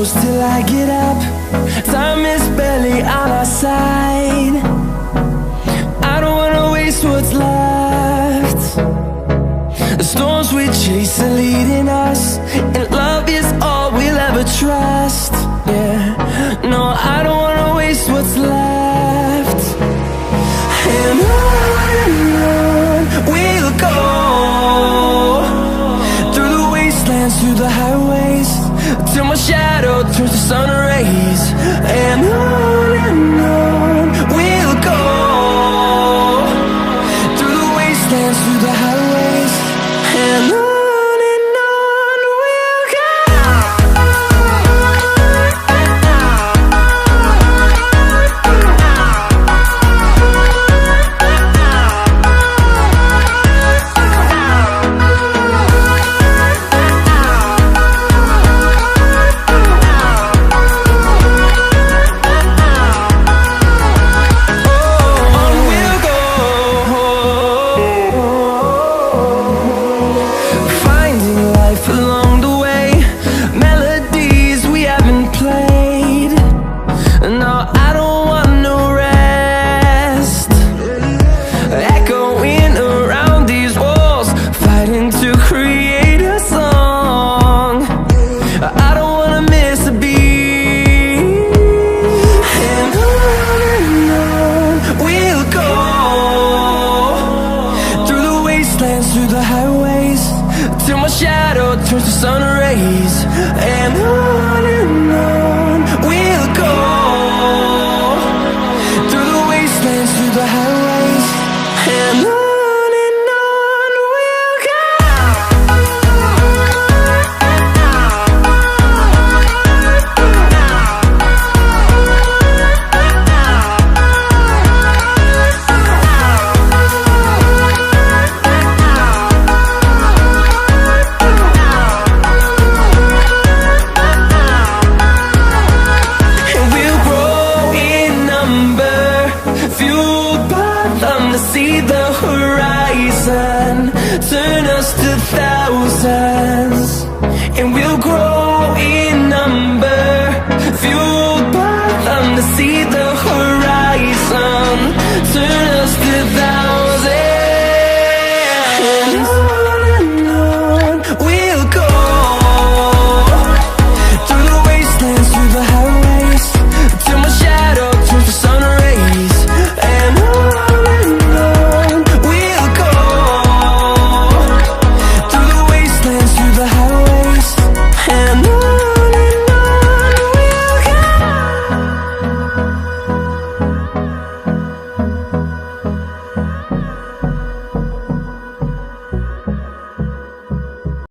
close till I get up. Time is barely on our side. I don't wanna waste what's left. The storms we chase are leading us, and love is all we'll ever trust. Yeah, no, I don't wanna waste what's left. And on we'll go, through the wastelands, through the highways, till my shadow turns to sun rays. And on we'll go, through the wastelands, through the highways, and on we'll go. Through the highways, till my shadow turns to sun rays. And on we'll go, through the wastelands, through the highways, and on we'll go. See the horizon turn us to thousands, and we'll grow in number, fueled